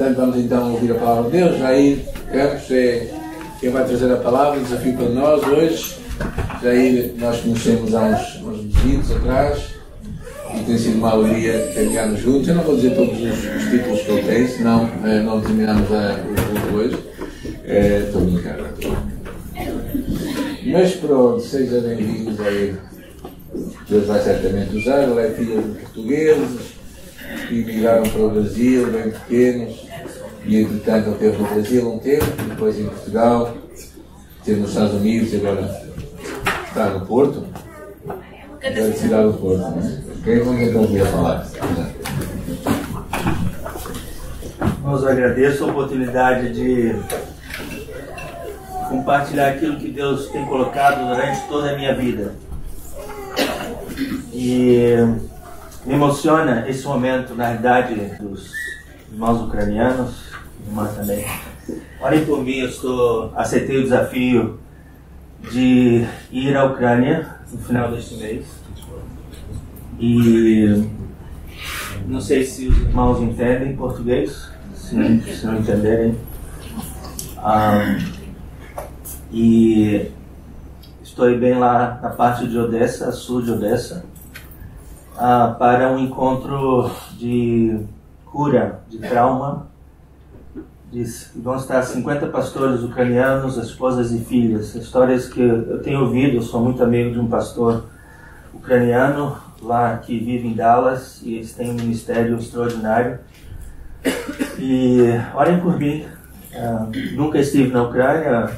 Portanto, vamos então ouvir a palavra de Deus. Jair Campos é quem vai trazer a palavra, o desafio para nós hoje. Jair, nós conhecemos há uns meses atrás e tem sido uma alegria caminharmos juntos. Eu não vou dizer todos os títulos que ele tem, senão não terminamos o culto hoje. Estou a brincar. Mas pronto, seja bem-vindo, Jair. Deus vai certamente usar. Ele é filho de portugueses que emigraram para o Brasil, bem pequenos, e entretanto ele esteve no Brasil um tempo, depois em Portugal, esteve nos Estados Unidos e agora está no Porto, da cidade do Porto. Ok? Vamos então ouvir a falar. Eu agradeço a oportunidade de compartilhar aquilo que Deus tem colocado durante toda a minha vida. E me emociona esse momento, na realidade, dos irmãos ucranianos, irmã também. Orem por mim, aceitei o desafio de ir à Ucrânia no final deste mês. E não sei se os irmãos entendem português, se não entenderem. E estou bem lá na parte de Odessa, sul de Odessa, para um encontro de cura, de trauma. Vão estar 50 pastores ucranianos, esposas e filhas. Histórias que eu tenho ouvido. Eu sou muito amigo de um pastor ucraniano lá que vive em Dallas, e eles têm um ministério extraordinário. E orem por mim. Nunca estive na Ucrânia,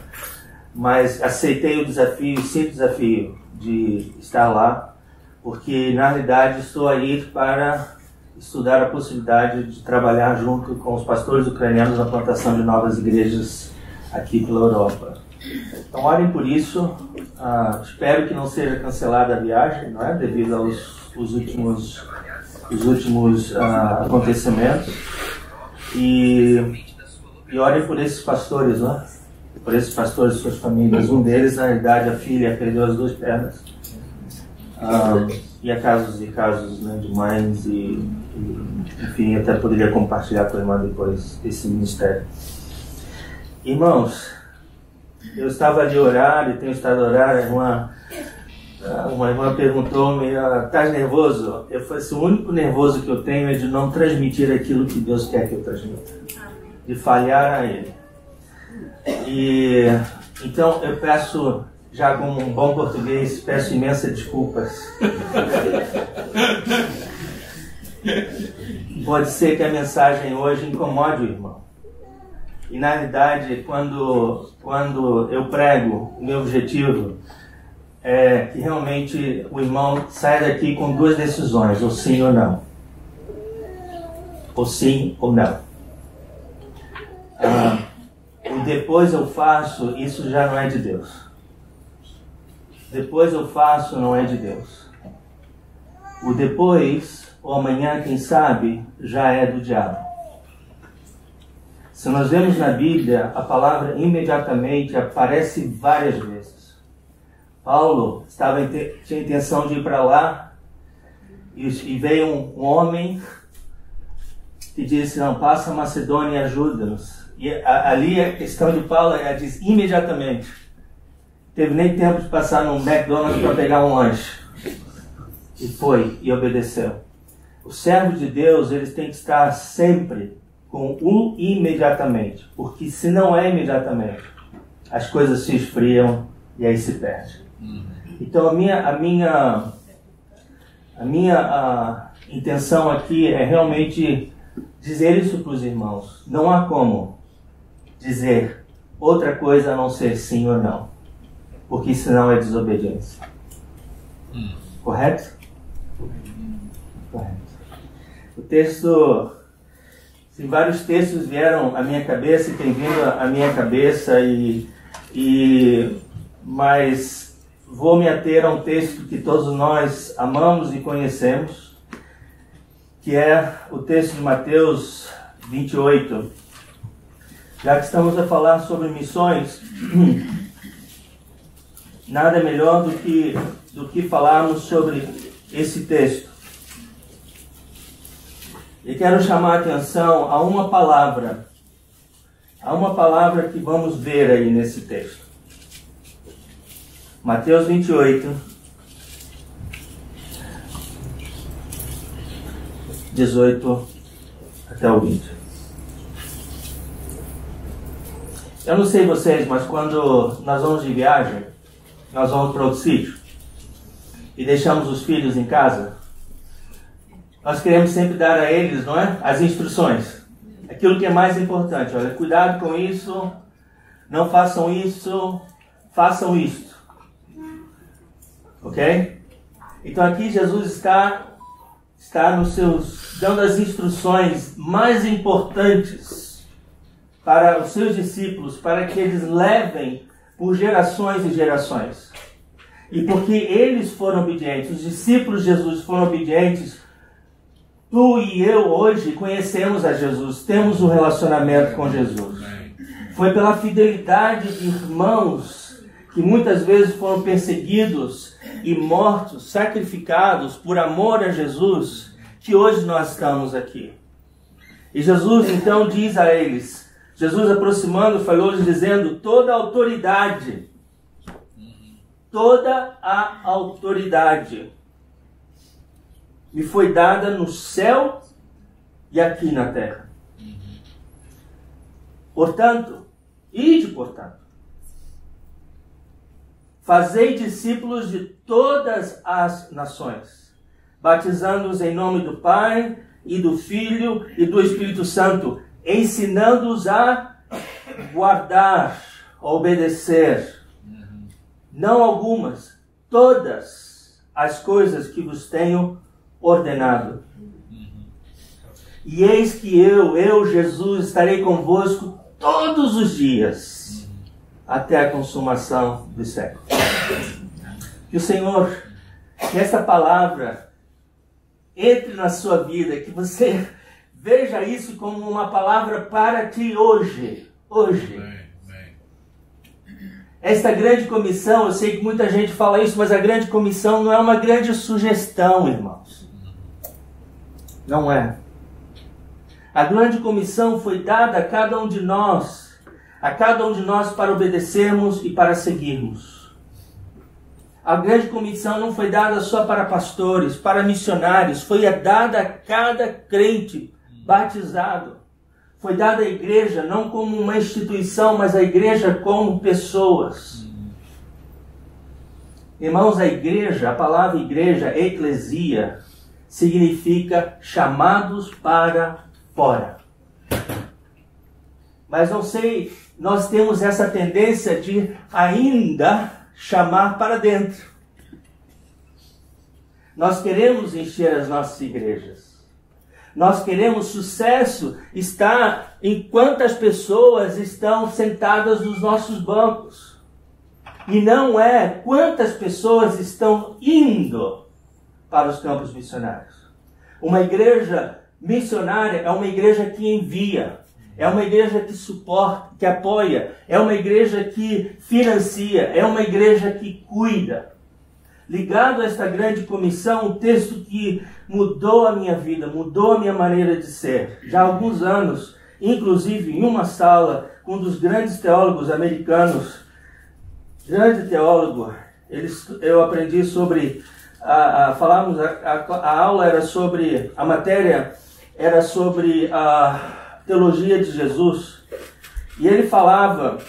mas aceitei o desafio, sinto o desafio de estar lá, porque na realidade estou aí para estudar a possibilidade de trabalhar junto com os pastores ucranianos na plantação de novas igrejas aqui pela Europa. Então orem por isso. Espero que não seja cancelada a viagem, não é? Devido aos últimos acontecimentos. E orem por esses pastores, não é? Por esses pastores e suas famílias. Um deles, na realidade, a filha perdeu as 2 pernas. E há casos e casos, né, de mães e enfim, até poderia compartilhar com a irmã depois esse ministério. Irmãos, eu estava ali a orar e tenho estado a orar. Uma irmã perguntou-me: estás nervoso? Eu falei assim: o único nervoso que eu tenho é de não transmitir aquilo que Deus quer que eu transmita, de falhar a Ele. E então eu peço, já como um bom português, peço imensas desculpas. Pode ser que a mensagem hoje incomode o irmão. E na realidade, quando eu prego, o meu objetivo é que realmente o irmão saia daqui com 2 decisões: ou sim ou não. Ou sim ou não. O depois eu faço, isso já não é de Deus. Depois eu faço não é de Deus. O depois, ou amanhã, quem sabe, já é do diabo. Se nós vemos na Bíblia, a palavra imediatamente aparece várias vezes. Paulo tinha intenção de ir para lá, e veio um homem que disse: não, passa a Macedônia e ajuda-nos. E ali a questão de Paulo diz imediatamente. Teve nem tempo de passar no McDonald's para pegar um lanche. E foi, e obedeceu. Os servos de Deus, eles têm que estar sempre com o imediatamente. Porque se não é imediatamente, as coisas se esfriam e aí se perde. Então a minha intenção aqui é realmente dizer isso para os irmãos. Não há como dizer outra coisa a não ser sim ou não. Porque senão é desobediência. Correto? Correto. O texto, vários textos vieram à minha cabeça e tem vindo à minha cabeça, mas vou me ater a um texto que todos nós amamos e conhecemos, que é o texto de Mateus 28. Já que estamos a falar sobre missões, nada melhor do que falarmos sobre esse texto. E quero chamar a atenção a uma palavra. Há uma palavra que vamos ver aí nesse texto. Mateus 28, 18 até o 20. Eu não sei vocês, mas quando nós vamos de viagem, nós vamos para outro sítio e deixamos os filhos em casa, nós queremos sempre dar a eles, não é? As instruções. Aquilo que é mais importante. Olha, cuidado com isso, não façam isso, façam isto. Ok? Então aqui Jesus está dando as instruções mais importantes para os seus discípulos, para que eles levem por gerações e gerações. E porque eles foram obedientes, os discípulos de Jesus foram obedientes, tu e eu hoje conhecemos a Jesus, temos um relacionamento com Jesus. Foi pela fidelidade de irmãos que muitas vezes foram perseguidos e mortos, sacrificados por amor a Jesus, que hoje nós estamos aqui. E Jesus então diz a eles, Jesus aproximando, falou-lhes dizendo, toda a autoridade me foi dada no céu e aqui na terra. Portanto, fazei discípulos de todas as nações, batizando-os em nome do Pai e do Filho e do Espírito Santo, ensinando-os a guardar, a obedecer, não algumas, todas as coisas que vos tenho ordenado. E eis que eu, Jesus, estarei convosco todos os dias, até a consumação dos séculos. Que o Senhor, que essa palavra entre na sua vida, que você veja isso como uma palavra para ti hoje. Esta grande comissão, eu sei que muita gente fala isso, mas a grande comissão não é uma grande sugestão, irmãos. Não é. A grande comissão foi dada a cada um de nós para obedecermos e para seguirmos. A grande comissão não foi dada só para pastores, para missionários, foi dada a cada crente batizado. Foi dada à igreja não como uma instituição, mas a igreja como pessoas. Irmãos, a igreja, a palavra igreja, eclesia, significa chamados para fora. Mas não sei, nós temos essa tendência de ainda chamar para dentro. Nós queremos encher as nossas igrejas. Nós queremos sucesso estar em quantas pessoas estão sentadas nos nossos bancos. E não é quantas pessoas estão indo para os campos missionários. Uma igreja missionária é uma igreja que envia, é uma igreja que suporta, que apoia, é uma igreja que financia, é uma igreja que cuida. Ligado a esta grande comissão, um texto que mudou a minha vida, mudou a minha maneira de ser. Já há alguns anos, inclusive em uma sala com um dos grandes teólogos americanos, grande teólogo, eu aprendi sobre, a aula era sobre, a matéria era sobre a teologia de Jesus, e ele falava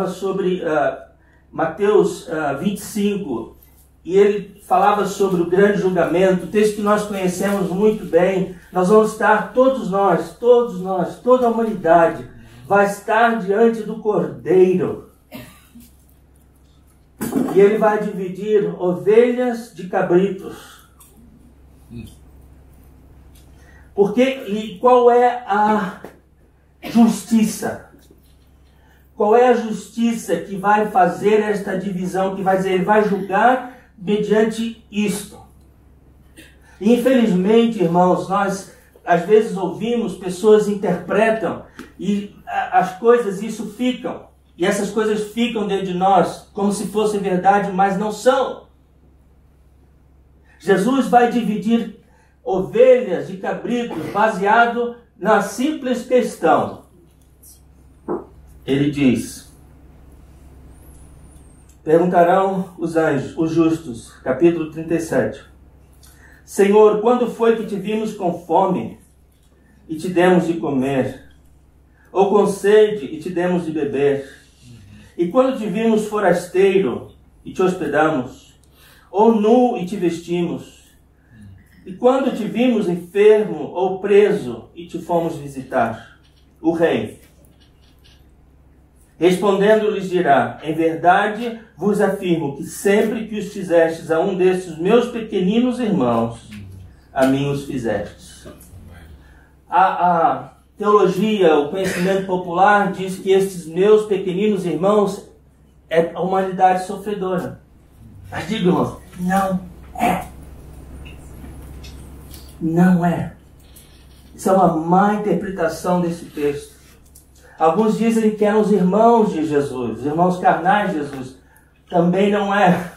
sobre Mateus 25, e ele falava sobre o grande julgamento, texto que nós conhecemos muito bem. Nós vamos estar, todos nós, toda a humanidade vai estar diante do Cordeiro. E ele vai dividir ovelhas de cabritos. E qual é a justiça? Qual é a justiça que vai fazer esta divisão, que vai dizer, ele vai julgar mediante isto? E, infelizmente, irmãos, nós às vezes ouvimos, pessoas interpretam e as coisas, isso ficam. E essas coisas ficam dentro de nós como se fosse verdade, mas não são. Jesus vai dividir ovelhas e cabritos, baseado na simples questão. Ele diz: perguntarão os anjos, os justos, capítulo 37. Senhor, quando foi que te vimos com fome e te demos de comer? Ou com sede e te demos de beber? E quando te vimos forasteiro e te hospedamos? Ou nu e te vestimos? E quando te vimos enfermo ou preso e te fomos visitar? O rei, respondendo, lhes dirá: em verdade vos afirmo que sempre que os fizestes a um destes meus pequeninos irmãos, a mim os fizestes. A teologia, o conhecimento popular diz que estes meus pequeninos irmãos é a humanidade sofredora. Mas digo, irmãos, não é. Não é. Isso é uma má interpretação desse texto. Alguns dizem que eram os irmãos de Jesus, os irmãos carnais de Jesus. Também não é.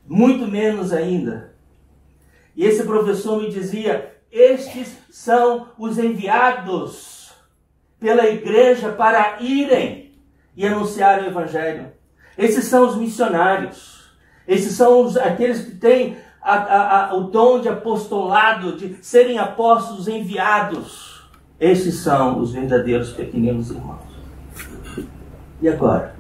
Muito menos ainda. E esse professor me dizia: estes são os enviados pela igreja para irem e anunciar o evangelho. Esses são os missionários. Esses são aqueles que têm o dom de apostolado, de serem apóstolos enviados. Esses são os verdadeiros pequeninos irmãos. E agora?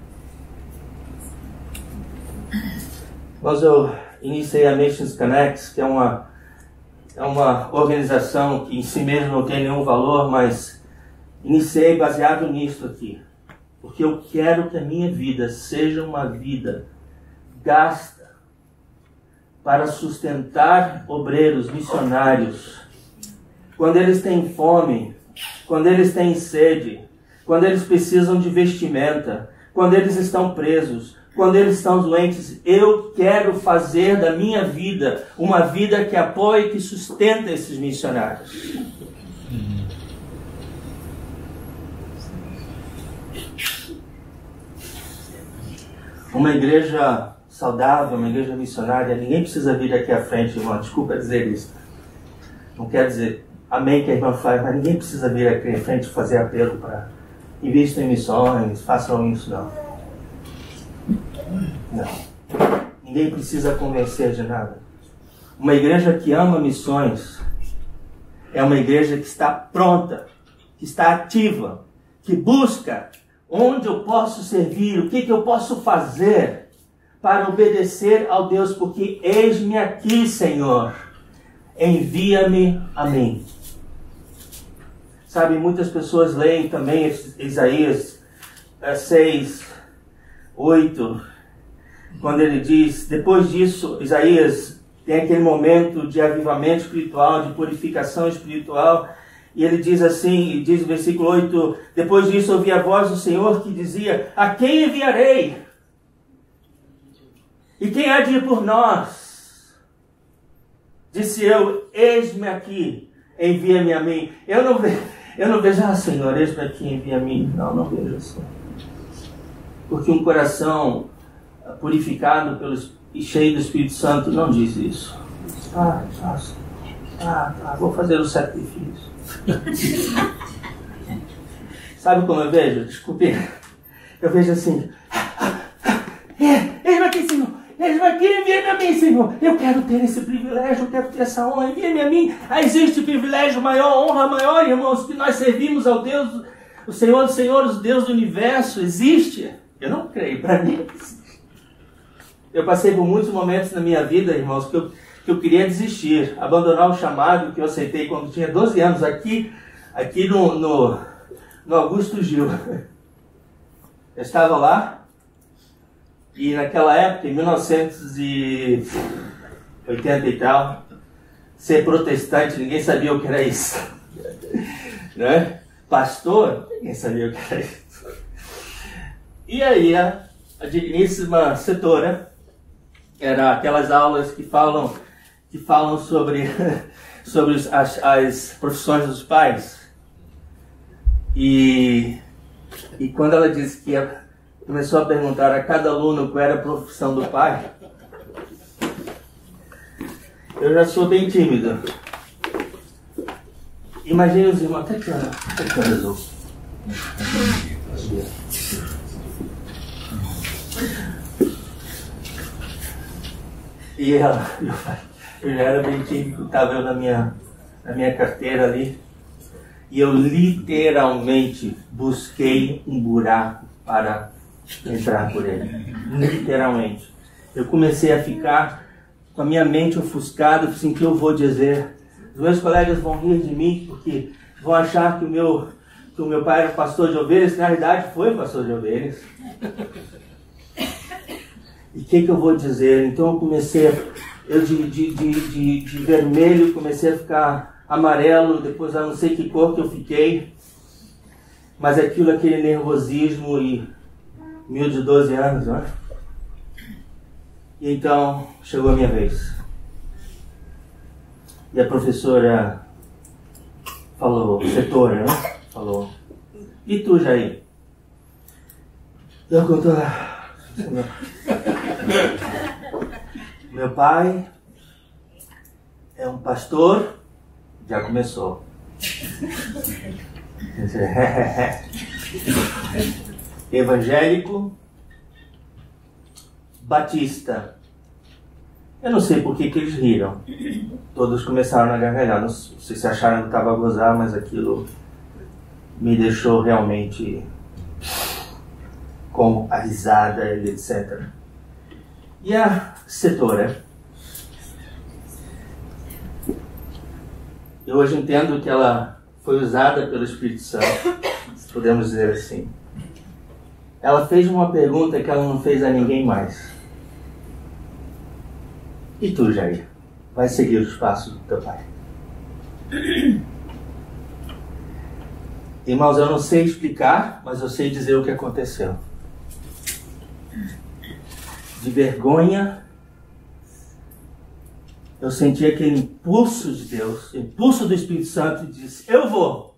Eu iniciei a Missions Connects, que é uma organização que em si mesmo não tem nenhum valor, mas iniciei baseado nisso aqui. Porque eu quero que a minha vida seja uma vida gasta para sustentar obreiros, missionários, quando eles têm fome, quando eles têm sede, quando eles precisam de vestimenta, quando eles estão presos, quando eles estão doentes. Eu quero fazer da minha vida uma vida que apoie e que sustenta esses missionários. Uma igreja saudável, uma igreja missionária, ninguém precisa vir aqui à frente, irmão, desculpa dizer isso. Não quer dizer amém que a irmã faz, mas ninguém precisa vir aqui à frente fazer apelo para invistam em missões, façam isso, não. Não. Ninguém precisa convencer de nada. Uma igreja que ama missões é uma igreja que está pronta, que está ativa, que busca onde eu posso servir, o que eu posso fazer para obedecer ao Deus, porque eis-me aqui, Senhor, envia-me a mim. Sabe, muitas pessoas leem também Isaías 6, 8, quando ele diz, depois disso, Isaías tem aquele momento de avivamento espiritual, de purificação espiritual, e ele diz assim, diz o versículo 8, depois disso ouvi a voz do Senhor que dizia, a quem enviarei? E quem há de ir por nós? Disse eu, eis-me aqui, envia-me a mim. Eu não vejo, Senhor, eis-me aqui, envia a mim. Não vejo assim. Porque um coração purificado e cheio do Espírito Santo não diz isso. Vou fazer o sacrifício. Sabe como eu vejo? Desculpe. Eu vejo assim, eis-me aqui, Senhor. Eis-me aqui, envia-me a mim, Senhor. Eu quero ter esse privilégio, eu quero ter essa honra, envia-me a mim. Existe privilégio maior, honra maior, irmãos, que nós servimos ao Deus, o Senhor dos Senhores, o Deus do universo. Existe? Eu não creio, para mim existe. Eu passei por muitos momentos na minha vida, irmãos, que eu queria desistir, abandonar o chamado que eu aceitei quando tinha 12 anos, aqui no Augusto Gil. Eu estava lá, e naquela época, em 1980 e tal, ser protestante, ninguém sabia o que era isso. Né? Pastor, ninguém sabia o que era isso. E aí, a digníssima setora, era aquelas aulas que falam sobre as profissões dos pais. E quando ela disse que começou a perguntar a cada aluno qual era a profissão do pai, eu já sou bem tímido. Imagine os irmãos, até que eu resolvo. E eu já era bem típico, estava eu na minha carteira ali, e eu literalmente busquei um buraco para entrar por ele. Literalmente. Eu comecei a ficar com a minha mente ofuscada, assim, o que eu vou dizer? Os meus colegas vão rir de mim, porque vão achar que o meu pai era pastor de ovelhas, que na realidade foi pastor de ovelhas. E o que eu vou dizer? Então eu comecei, de vermelho, comecei a ficar amarelo, depois eu não sei que cor que eu fiquei, mas aquele nervosismo e miúdo de 12 anos, não é? E então chegou a minha vez. E a professora falou, setora, né? Falou, e tu, Jair? Eu contou lá. Meu pai é um pastor, já começou. Evangélico, batista. Eu não sei por que eles riram. Todos começaram a gargalhar. Não sei se acharam que estava a gozar, mas aquilo me deixou realmente com a risada e etc. E a setora? Eu hoje entendo que ela foi usada pelo Espírito Santo, se podemos dizer assim. Ela fez uma pergunta que ela não fez a ninguém mais. E tu, Jair? Vai seguir os passos do teu pai? Irmãos, eu não sei explicar, mas eu sei dizer o que aconteceu. De vergonha, eu senti aquele impulso de Deus, impulso do Espírito Santo, e disse, eu vou.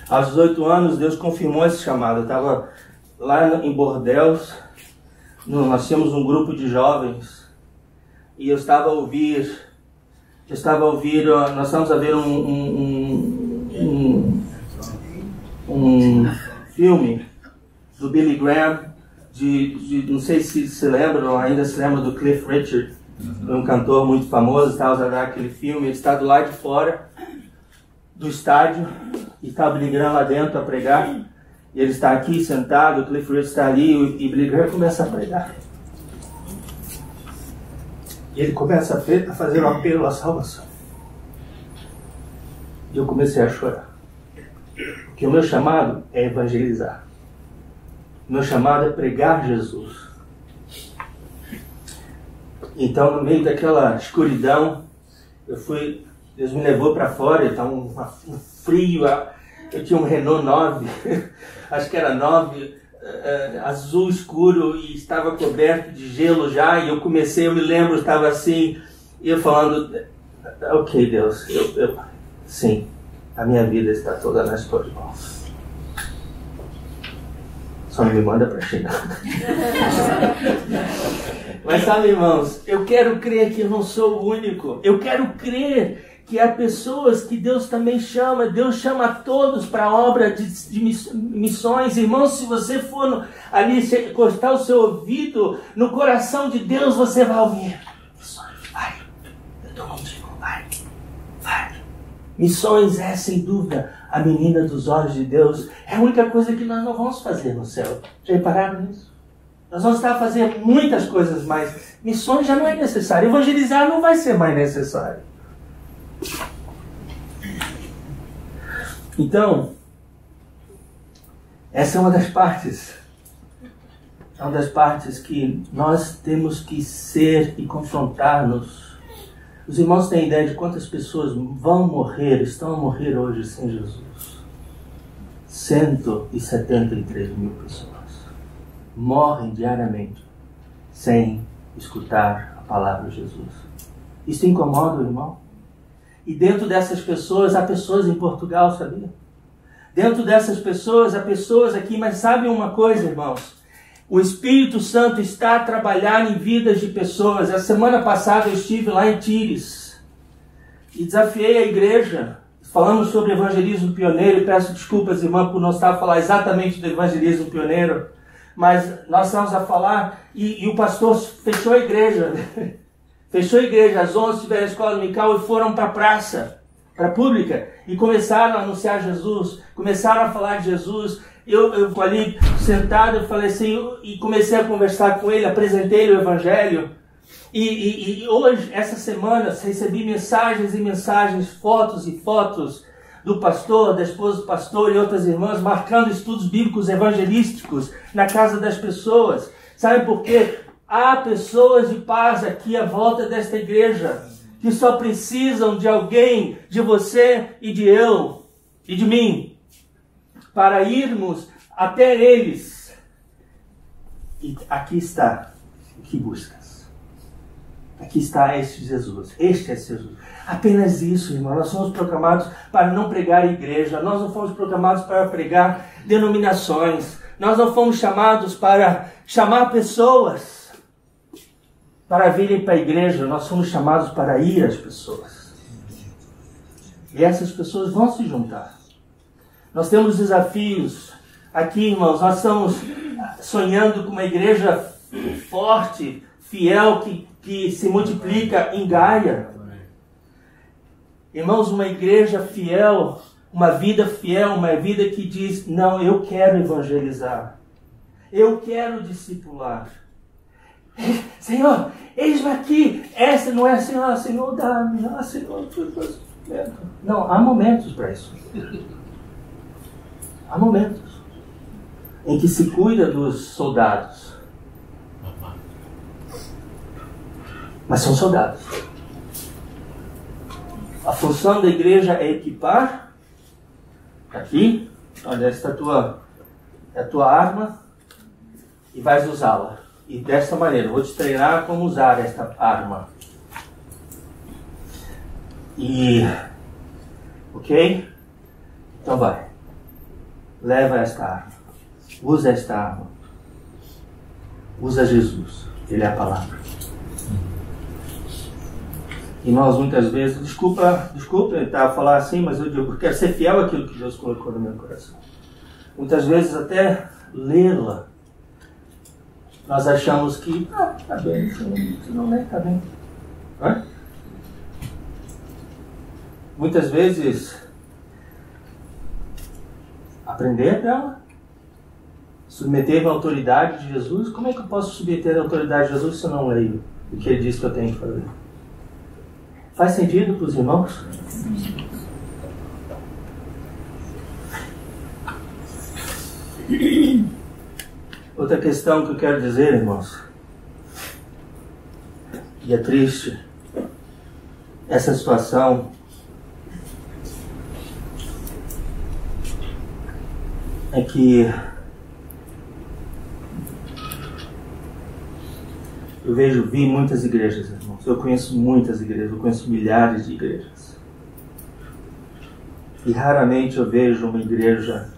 Aos 18 anos, Deus confirmou esse chamado. Eu estava lá em Bordeaux, nós tínhamos um grupo de jovens, e nós estávamos a ver um filme do Billy Graham, não sei se se lembram, ainda se lembra do Cliff Richard, um cantor muito famoso. Estava a ver aquele filme, ele está do lado de fora do estádio, e está o Billy Graham lá dentro a pregar, e ele está aqui sentado, o Cliff Richard está ali, e Billy Graham começa a pregar. E ele começa a fazer um apelo à salvação. E eu comecei a chorar. Porque o meu chamado é evangelizar. O meu chamado é pregar Jesus. Então, no meio daquela escuridão, Deus me levou para fora, então um frio. Eu tinha um Renault 9, acho que era 9, azul escuro, e estava coberto de gelo já, e eu me lembro, estava assim, e eu falando, ok, Deus, sim, a minha vida está toda nas tuas mãos. Só não me manda para China. Mas sabe, irmãos, eu quero crer que eu não sou o único. Eu quero crer que há pessoas que Deus também chama. Deus chama a todos para a obra de missões. Irmãos, se você for ali encostar o seu ouvido no coração de Deus, você vai ouvir. Missões, vai. Eu estou contigo, vai. Missões é, sem dúvida, a menina dos olhos de Deus. É a única coisa que nós não vamos fazer no céu. Já repararam nisso? Nós vamos estar a fazer muitas coisas mais. Missões já não é necessário. Evangelizar não vai ser mais necessário. Então, essa é uma das partes. É uma das partes que nós temos que ser e confrontar-nos. Os irmãos têm ideia de quantas pessoas estão a morrer hoje sem Jesus? 173 mil pessoas morrem diariamente sem escutar a palavra de Jesus. Isso incomoda o irmão? E dentro dessas pessoas, há pessoas em Portugal, sabia? Dentro dessas pessoas, há pessoas aqui, mas sabe uma coisa, irmãos? O Espírito Santo está a trabalhar em vidas de pessoas. A semana passada eu estive lá em Tires e desafiei a igreja. Falamos sobre evangelismo pioneiro e peço desculpas, irmã, por não estar a falar exatamente do evangelismo pioneiro, mas nós estamos a falar e o pastor fechou a igreja. Fechou a igreja, às 11 tiveram a escola dominical e foram para a praça, para a pública, e começaram a anunciar Jesus, começaram a falar de Jesus. Eu ali sentado, eu falei assim, e comecei a conversar com ele, apresentei-lhe o evangelho. E hoje, essa semana, recebi mensagens e mensagens, fotos e fotos do pastor, da esposa do pastor e outras irmãs, marcando estudos bíblicos evangelísticos na casa das pessoas. Sabe por quê? Há pessoas de paz aqui à volta desta igreja, que só precisam de alguém, de você e de eu, e de mim, para irmos até eles. E aqui está o que buscas. Aqui está este Jesus. Este é Jesus. Apenas isso, irmão. Nós somos programados para não pregar igreja. Nós não fomos programados para pregar denominações. Nós não fomos chamados para chamar pessoas para virem para a igreja. Nós somos chamados para ir às pessoas. E essas pessoas vão se juntar. Nós temos desafios aqui, irmãos. Nós estamos sonhando com uma igreja forte, fiel, que se multiplica em Gaia. Irmãos, uma igreja fiel, uma vida fiel, uma vida que diz, não, eu quero evangelizar. Eu quero discipular. Senhor, eis-me aqui. Essa não é, Senhor, dá-me. Senhor, não, há momentos para isso. Há momentos em que se cuida dos soldados. Mas são soldados. A função da igreja é equipar. Aqui, olha, esta é a tua arma e vais usá-la. E desta maneira, eu vou te treinar como usar esta arma. Ok? Então vai. Leva esta arma. Usa esta arma. Usa Jesus. Ele é a palavra. E nós muitas vezes, desculpa tentar falar assim, mas eu digo, eu quero ser fiel àquilo que Deus colocou no meu coração. Muitas vezes até lê-la, nós achamos que, tá bem, se não lê, tá bem. Hã? Muitas vezes, aprender dela, submeter à autoridade de Jesus. Como é que eu posso submeter à autoridade de Jesus se eu não leio o que ele diz que eu tenho que fazer? Faz sentido para os irmãos? Outra questão que eu quero dizer, irmãos, e é triste, essa situação é que vi muitas igrejas, irmãos. Eu conheço muitas igrejas, eu conheço milhares de igrejas. E raramente eu vejo uma igreja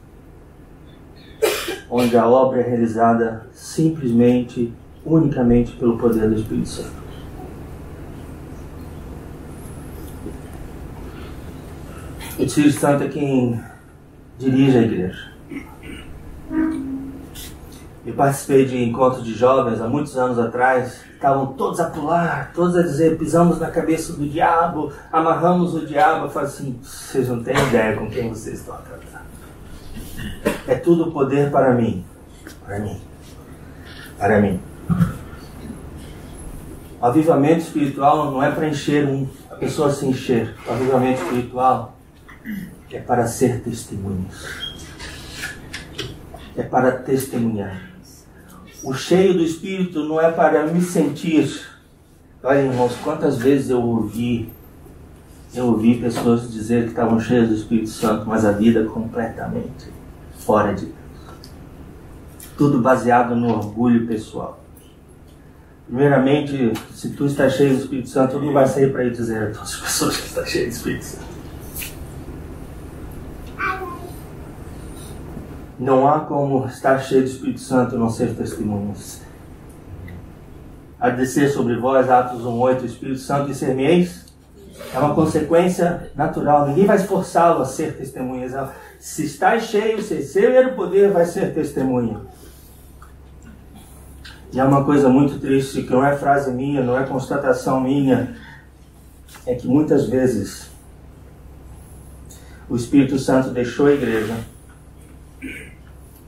onde a obra é realizada simplesmente, unicamente pelo poder do Espírito Santo. O Espírito Santo é quem dirige a igreja. Eu participei de encontros de jovens há muitos anos atrás. Estavam todos a pular, todos a dizer, pisamos na cabeça do diabo, amarramos o diabo. Eu falo assim, vocês não têm ideia com quem vocês estão a tratar. É tudo poder para mim. Para mim. Para mim. O avivamento espiritual não é para encher a pessoa se encher. O avivamento espiritual é para ser testemunhos. É para testemunhar. O cheio do Espírito não é para me sentir. Olha, irmãos, quantas vezes eu ouvi pessoas dizer que estavam cheias do Espírito Santo, mas a vida completamente fora de Deus. Tudo baseado no orgulho pessoal. Primeiramente, se tu está cheio do Espírito Santo, tu não vai sair para ir dizer a todas as pessoas que estão cheias do Espírito Santo. Não há como estar cheio do Espírito Santo e não ser testemunhas. A descer sobre vós, Atos 1:8, o Espírito Santo e ser-me-eis, é uma consequência natural. Ninguém vai esforçá-lo a ser testemunhas. Se está cheio, se receber o poder, vai ser testemunha. E é uma coisa muito triste, que não é frase minha, não é constatação minha, é que muitas vezes o Espírito Santo deixou a igreja.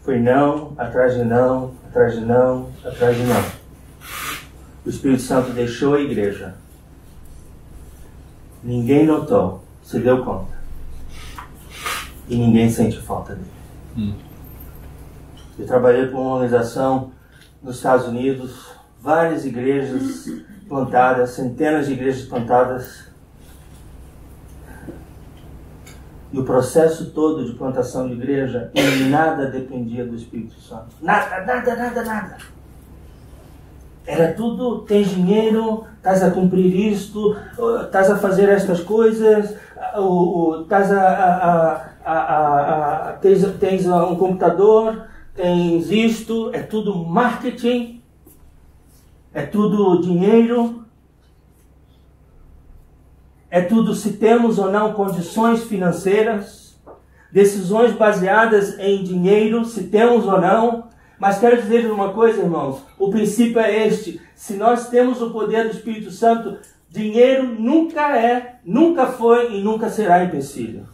Foi não, atrás de não, atrás de não, atrás de não. O Espírito Santo deixou a igreja. Ninguém notou, se deu conta. E ninguém sente falta dele. Eu trabalhei com uma organização nos Estados Unidos, várias igrejas plantadas, centenas de igrejas plantadas. E o processo todo de plantação de igreja, nada dependia do Espírito Santo. Nada. Era tudo, tens dinheiro, estás a cumprir isto, estás a fazer estas coisas, tens um computador, tens isto, é tudo marketing, é tudo dinheiro, é tudo se temos ou não condições financeiras, decisões baseadas em dinheiro, se temos ou não. Mas quero dizer uma coisa, irmãos, o princípio é este: se nós temos o poder do Espírito Santo, dinheiro nunca foi e nunca será empecilho.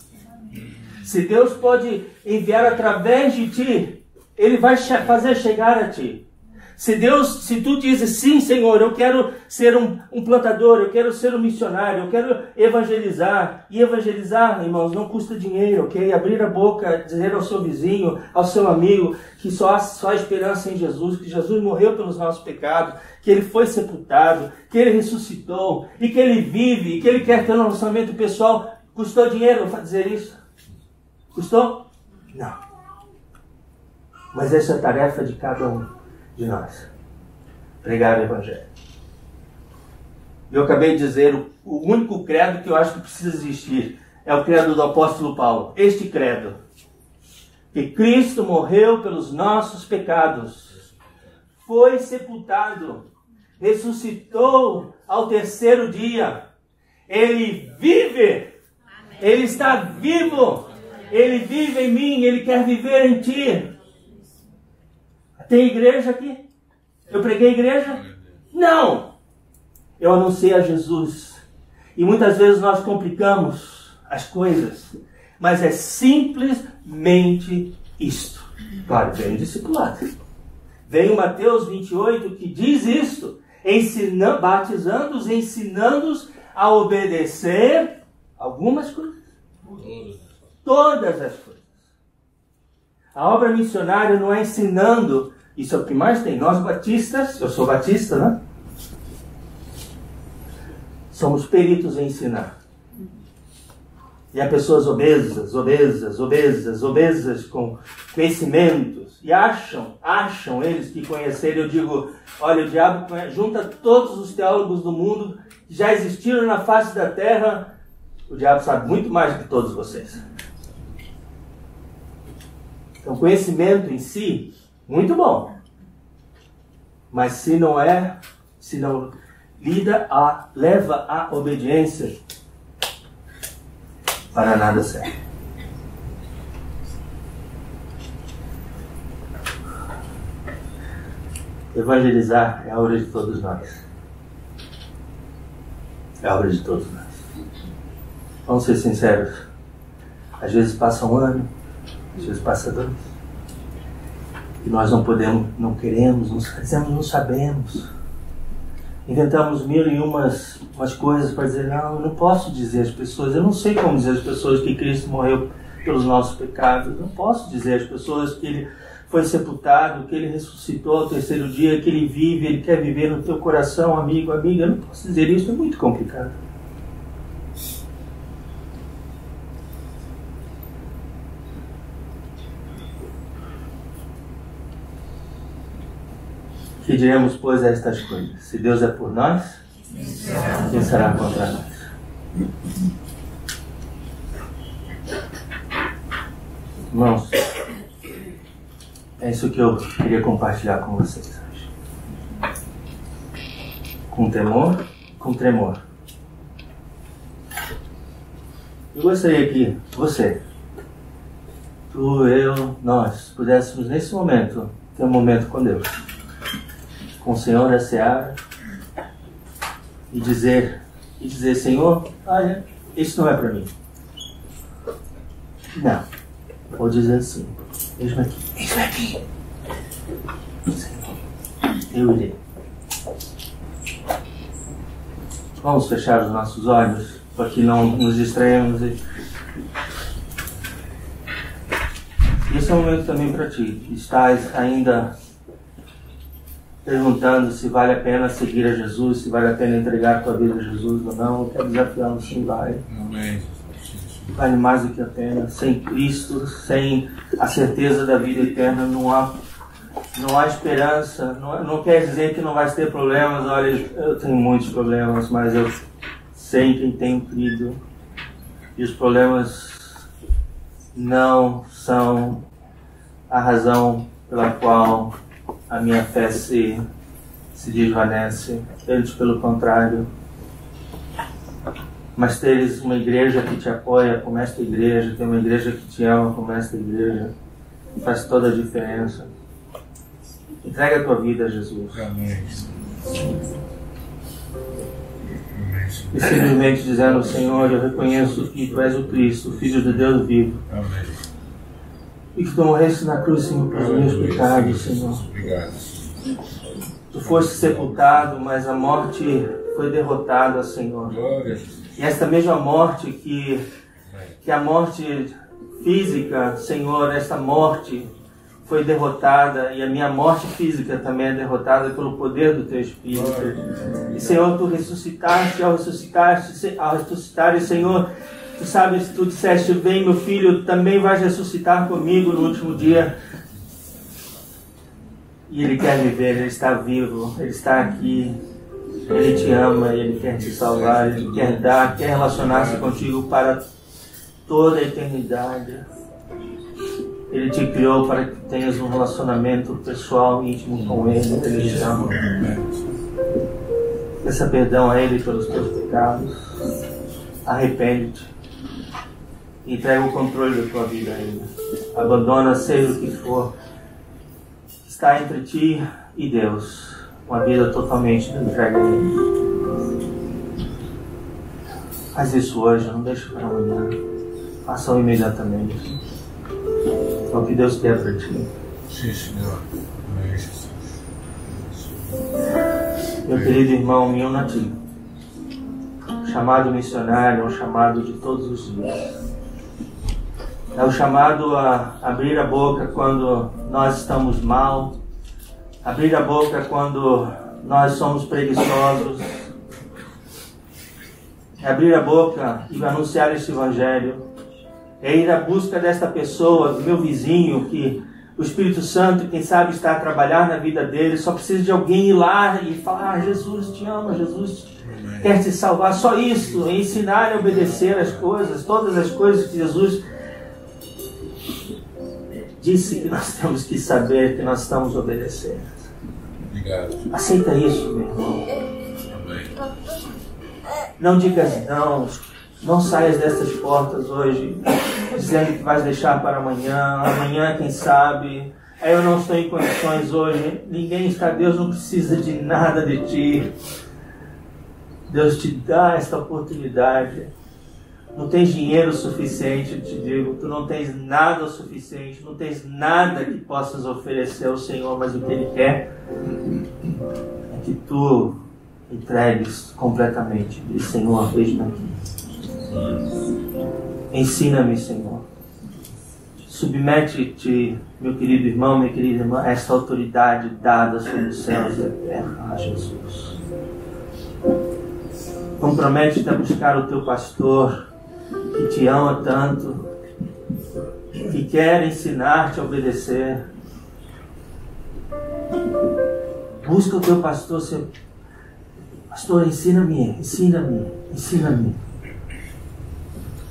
Se Deus pode enviar através de ti, Ele vai fazer chegar a ti. Se tu dizes, sim, Senhor, eu quero ser um plantador, eu quero ser um missionário, eu quero evangelizar. E evangelizar, irmãos, não custa dinheiro, ok? Abrir a boca, dizer ao seu vizinho, ao seu amigo, que só há esperança em Jesus, que Jesus morreu pelos nossos pecados, que Ele foi sepultado, que Ele ressuscitou, e que Ele vive, e que Ele quer ter um relacionamento pessoal. Custou dinheiro dizer isso? Custou? Não. Mas essa é a tarefa de cada um de nós, pregar o Evangelho. Eu acabei de dizer, o único credo que eu acho que precisa existir é o credo do apóstolo Paulo. Este credo, que Cristo morreu pelos nossos pecados, foi sepultado, ressuscitou ao terceiro dia, Ele vive, Ele está vivo, Ele vive em mim, Ele quer viver em ti. Tem igreja aqui? Eu preguei igreja? Não! Eu anunciei a Jesus. E muitas vezes nós complicamos as coisas. Mas é simplesmente isto. Claro, vem o discipulado. Vem o Mateus 28 que diz isto. Batizando-os, ensinando-os a obedecer algumas coisas. Todas as coisas. A obra missionária não é ensinando. Isso é o que mais tem. Nós batistas, eu sou batista, né? Somos peritos em ensinar. E há pessoas obesas com conhecimentos. E acham eles que conhecerem. Eu digo, olha, o diabo junta todos os teólogos do mundo que já existiram na face da terra. O diabo sabe muito mais do que todos vocês. Então, conhecimento em si, muito bom. Mas se não leva à obediência, para nada serve. Evangelizar é a obra de todos nós. É a obra de todos nós. Vamos ser sinceros. Às vezes passa um ano, às vezes passa 2. E nós não podemos, não queremos, não sabemos. Inventamos mil e umas coisas para dizer, não, eu não posso dizer às pessoas, eu não sei como dizer às pessoas que Cristo morreu pelos nossos pecados. Eu não posso dizer às pessoas que Ele foi sepultado, que Ele ressuscitou ao terceiro dia, que Ele vive, Ele quer viver no teu coração, amigo, amiga. Eu não posso dizer isso, é muito complicado. Que diremos, pois, a estas coisas? Se Deus é por nós, quem será contra nós? Irmãos, É isso que eu queria compartilhar com vocês hoje. Com temor, com tremor. Eu gostaria que você, tu, eu, nós pudéssemos nesse momento ter um momento com Deus, com o Senhor da Seara, e dizer, Senhor, olha, isso não é para mim. Não. Vou dizer assim, eis-me aqui. Eis-me aqui. Senhor, eu irei. Vamos fechar os nossos olhos, para que não nos distraímos. Esse é um momento também para ti, que estás ainda perguntando se vale a pena seguir a Jesus, se vale a pena entregar a tua vida a Jesus ou não. Eu quero desafiá-lo, sim, vale. Amém. Vale mais do que a pena. Sem Cristo, sem a certeza da vida eterna, não há esperança. Não quer dizer que não vai ter problemas. Olha, eu tenho muitos problemas, mas eu sei em quem tenho crido. E os problemas não são a razão pela qual a minha fé se desvanece. Antes, pelo contrário. Mas teres uma igreja que te apoia como esta igreja, ter uma igreja que te ama como esta igreja, faz toda a diferença. Entrega a tua vida a Jesus. Amém. E simplesmente dizendo, Senhor, eu reconheço que Tu és o Cristo, o Filho de Deus vivo. Amém. E que Tu morreste na cruz, Senhor, pelos meus pecados, Senhor. Obrigado. Tu foste sepultado, mas a morte foi derrotada, Senhor. Glória. E esta mesma morte que a morte física, Senhor, esta morte foi derrotada, e a minha morte física também é derrotada pelo poder do Teu Espírito. E, Senhor, Tu ressuscitaste, ao ressuscitar, Senhor, Tu sabes, Tu disseste, vem meu filho, também vais ressuscitar comigo no último dia. E Ele quer viver, Ele está vivo, Ele está aqui. Ele te ama, Ele quer te salvar, Ele quer relacionar-se contigo para toda a eternidade. Ele te criou para que tenhas um relacionamento pessoal, íntimo com Ele. Ele te ama. Peça perdão a Ele pelos teus pecados. Arrepende-te. Entrega o controle da tua vida a Ele. Abandona, seja o que for. Está entre ti e Deus. Uma vida totalmente entregue a Ele. Faz isso hoje, não deixe para amanhã. Faça-o imediatamente. É o que Deus quer para ti. Sim, Senhor. Amém, Jesus. Meu querido irmão, meu nativo. Chamado missionário é um chamado de todos os dias. É o chamado a abrir a boca quando nós estamos mal. Abrir a boca quando nós somos preguiçosos. É abrir a boca e anunciar este Evangelho. É ir à busca desta pessoa, do meu vizinho, que o Espírito Santo, quem sabe, está a trabalhar na vida dele. Só precisa de alguém ir lá e falar, Jesus te ama, Jesus quer te salvar. Só isso, ensinar a obedecer as coisas, todas as coisas que Jesus disse que nós temos que saber que nós estamos obedecendo. Obrigado. Aceita isso, meu irmão. Amém. Não digas não. Não saias dessas portas hoje dizendo que vais deixar para amanhã, quem sabe. Eu não estou em condições hoje. Ninguém está, Deus não precisa de nada de ti. Deus te dá esta oportunidade. Não tens dinheiro suficiente, eu te digo. Tu não tens nada o suficiente. Não tens nada que possas oferecer ao Senhor. Mas o que Ele quer é que tu entregues completamente. Diz, Senhor, veja-me aqui. Ensina-me, Senhor. Submete-te, meu querido irmão, minha querida irmã, a esta autoridade dada sobre os céus e a terra, a Jesus. Compromete-te a buscar o teu pastor, que te ama tanto, que quer ensinar-te a obedecer. Busca o teu pastor, seu pastor, ensina-me, ensina-me, ensina-me.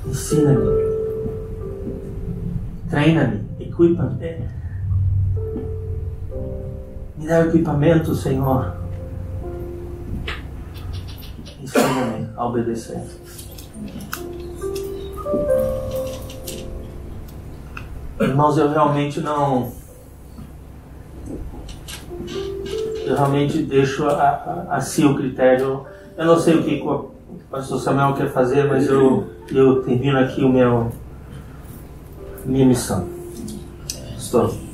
Ensina-me, treina-me, equipa-me. Me dá o equipamento, Senhor. Ensina-me a obedecer. Irmãos, eu realmente deixo assim o critério. Eu não sei o que o pastor Samuel quer fazer, mas eu termino aqui minha missão. Estou.